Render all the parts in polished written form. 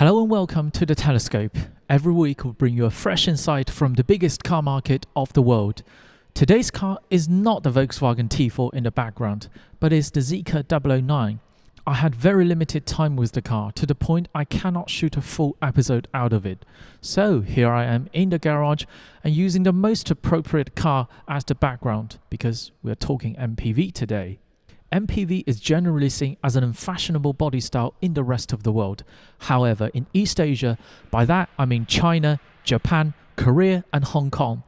Hello and welcome to The Telescope. Every week we'll bring you a fresh insight from the biggest car market of the world. Today's car is not the Volkswagen T4 in the background, but is the Zeekr 009. I had very limited time with the car to the point I cannot shoot a full episode out of it. So here I am in the garage and using the most appropriate car as the background because we're talking MPV today. MPV is generally seen as an unfashionable body style in the rest of the world. However, in East Asia, by that I mean China, Japan, Korea and Hong Kong,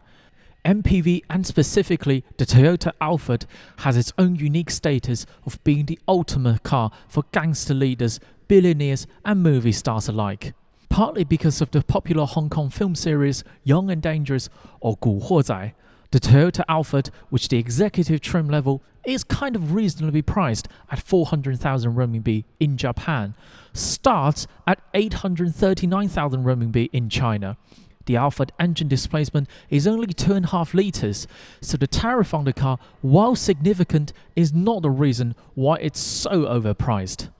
MPV and specifically the Toyota Alphard has its own unique status of being the ultimate car for gangster leaders, billionaires and movie stars alike. Partly because of the popular Hong Kong film series Young and Dangerous or 古惑仔, the Toyota Alphard, which the executive trim level is kind of reasonably priced at 400,000 RMB in Japan, starts at 839,000 RMB in China. The Alphard engine displacement is only 2.5 litres, so the tariff on the car, while significant, is not the reason why it's so overpriced.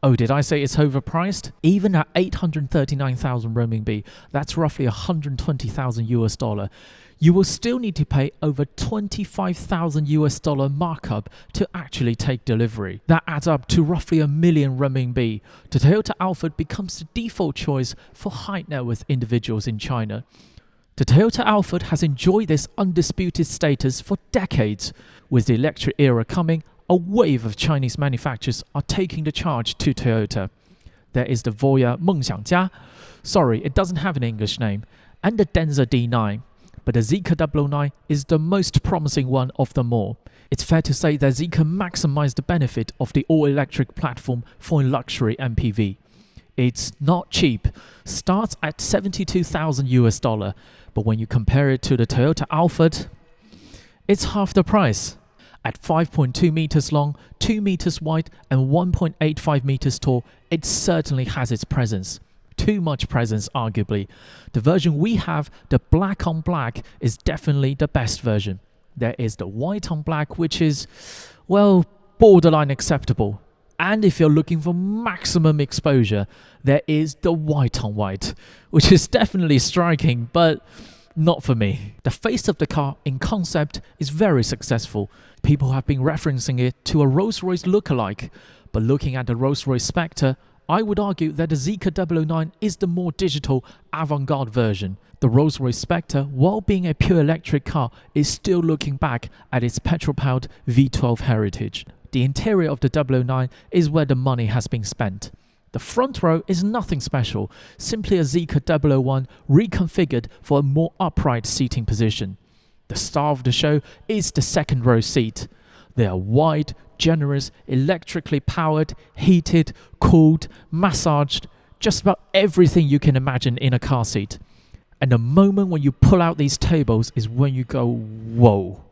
Oh, did I say it's overpriced? Even at 839,000 RMB, that's roughly $120,000, you will still need to pay over $25,000 markup to actually take delivery. That adds up to roughly $1 million RMB. The Toyota Alphard becomes the default choice for high net worth individuals in China. The Toyota Alphard has enjoyed this undisputed status for decades. With the electric era coming, a wave of Chinese manufacturers are taking the charge to Toyota. There is the Volvo 梦想家, sorry, it doesn't have an English name, and the Denza D9. But the Zeekr 009 is the most promising one of them all. It's fair to say that Zeekr maximized the benefit of the all-electric platform for a luxury MPV. It's not cheap, starts at $72,000, but when you compare it to the Toyota Alphard, it's half the price. At 5.2 meters long, 2 meters wide and 1.85 meters tall, it certainly has its presence. Too much presence, arguably. The version we have, the black on black, is definitely the best version. There is the white on black, which is, well, borderline acceptable. And if you're looking for maximum exposure, there is the white on white, which is definitely striking, but not for me. The face of the car in concept is very successful. People have been referencing it to a Rolls-Royce lookalike, but looking at the Rolls-Royce Spectre, I would argue that the Zeekr 009 is the more digital, avant-garde version. The Rolls-Royce Spectre, while being a pure electric car, is still looking back at its petrol-powered V12 heritage. The interior of the 009 is where the money has been spent. The front row is nothing special, simply a Zeekr 001 reconfigured for a more upright seating position. The star of the show is the second row seat. They are wide, generous, electrically powered, heated, cooled, massaged, just about everything you can imagine in a car seat. And the moment when you pull out these tables is when you go, whoa.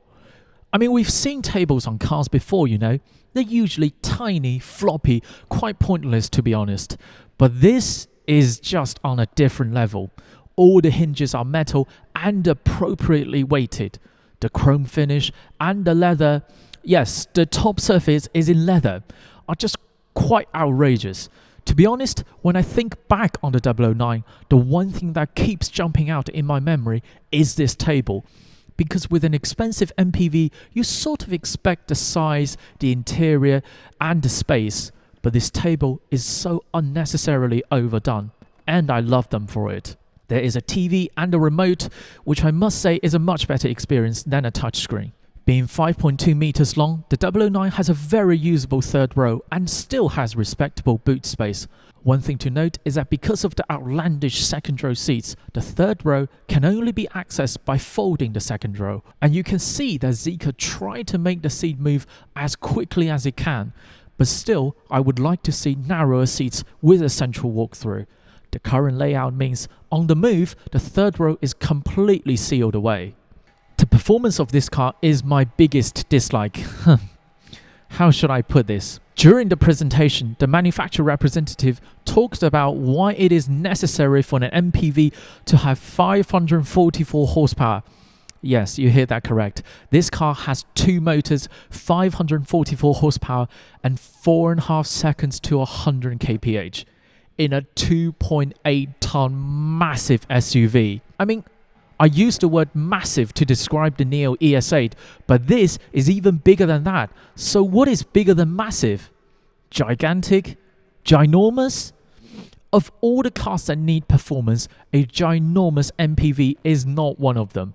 I mean, we've seen tables on cars before, you know. They're usually tiny, floppy, quite pointless to be honest. But this is just on a different level. All the hinges are metal and appropriately weighted. The chrome finish and the leather, yes, the top surface is in leather, are just quite outrageous. To be honest, when I think back on the 009, the one thing that keeps jumping out in my memory is this table. Because with an expensive MPV, you sort of expect the size, the interior, and the space. But this table is so unnecessarily overdone, and I love them for it. There is a TV and a remote, which I must say is a much better experience than a touchscreen. Being 5.2 meters long, the 009 has a very usable third row and still has respectable boot space. One thing to note is that because of the outlandish second row seats, the third row can only be accessed by folding the second row. And you can see that Zeekr tried to make the seat move as quickly as it can, but still, I would like to see narrower seats with a central walkthrough. The current layout means, on the move, the third row is completely sealed away. The performance of this car is my biggest dislike. How should I put this? During the presentation, the manufacturer representative talked about why it is necessary for an MPV to have 544 horsepower. Yes, you hear that correct. This car has two motors, 544 horsepower, and 4.5 seconds to 100 kph. in a 2.8-ton massive SUV. I mean, I used the word massive to describe the Neo ES8, but this is even bigger than that. So what is bigger than massive? Gigantic? Ginormous? Of all the cars that need performance, a ginormous MPV is not one of them.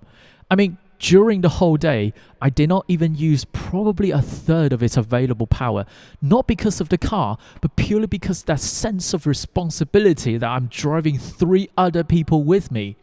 I mean, during the whole day, I did not even use probably a third of its available power, not because of the car, but purely because that sense of responsibility that I'm driving 3 other people with me.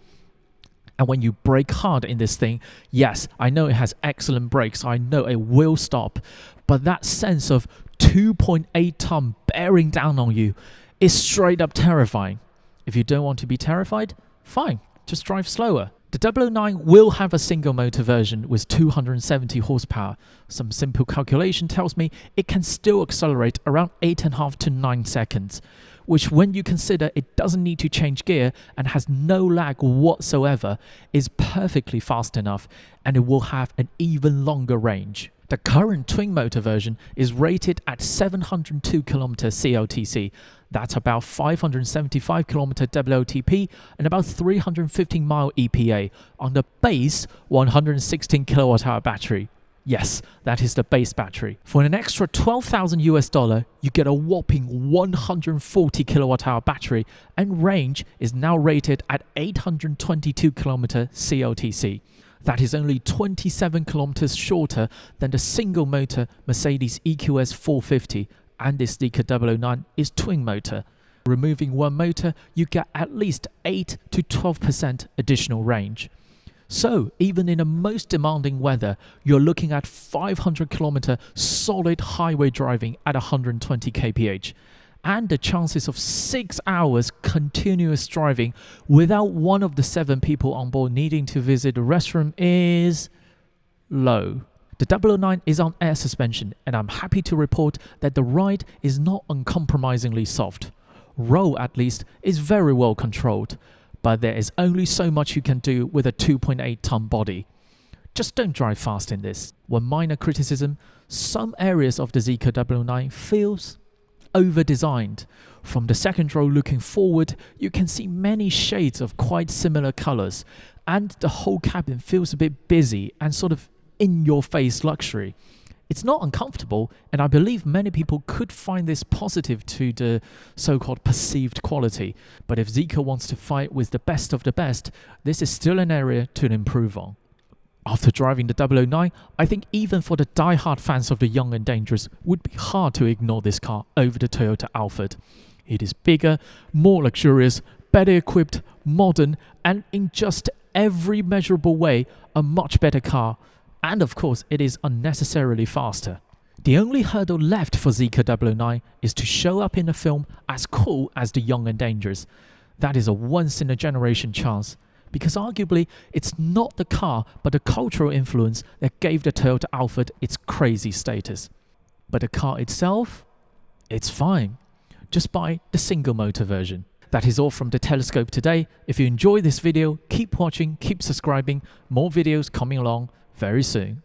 And when you brake hard in this thing, yes, I know it has excellent brakes, I know it will stop, but that sense of 2.8 ton bearing down on you is straight up terrifying. If you don't want to be terrified, fine, just drive slower. The 009 will have a single motor version with 270 horsepower. Some simple calculation tells me it can still accelerate around 8.5 to 9 seconds, which when you consider it doesn't need to change gear and has no lag whatsoever, is perfectly fast enough, and it will have an even longer range. The current twin motor version is rated at 702 km CLTC. That's about 575 km WLTP and about 315 mile EPA on the base 116 kWh battery. Yes, that is the base battery. For an extra $12,000 you get a whopping 140 kWh battery, and range is now rated at 822 km CLTC. That is only 27 kilometers shorter than the single motor Mercedes EQS 450, and this Zeekr 009 is twin motor. Removing one motor, you get at least 8 to 12% additional range. So even in the most demanding weather, you're looking at 500 kilometer solid highway driving at 120 kph. And the chances of 6 hours continuous driving without one of the 7 people on board needing to visit the restroom is low. The 009 is on air suspension, and I'm happy to report that the ride is not uncompromisingly soft. Roll, at least, is very well controlled, but there is only so much you can do with a 2.8-ton body. Just don't drive fast in this. One minor criticism, some areas of the Zeekr 009 feels over-designed. From the second row looking forward, you can see many shades of quite similar colors, and the whole cabin feels a bit busy and sort of in-your-face luxury. It's not uncomfortable, and I believe many people could find this positive to the so-called perceived quality, but if Zeekr wants to fight with the best of the best, this is still an area to improve on. After driving the 009, I think even for the die-hard fans of the Young and Dangerous, it would be hard to ignore this car over the Toyota Alphard. It is bigger, more luxurious, better equipped, modern, and in just every measurable way, a much better car. And of course, it is unnecessarily faster. The only hurdle left for Zeekr 009 is to show up in a film as cool as the Young and Dangerous. That is a once-in-a-generation chance, because arguably it's not the car but the cultural influence that gave the Toyota Alphard its crazy status. But the car itself, it's fine. Just buy the single motor version. That is all from the Telescope today. If you enjoyed this video, keep watching, keep subscribing. More videos coming along very soon.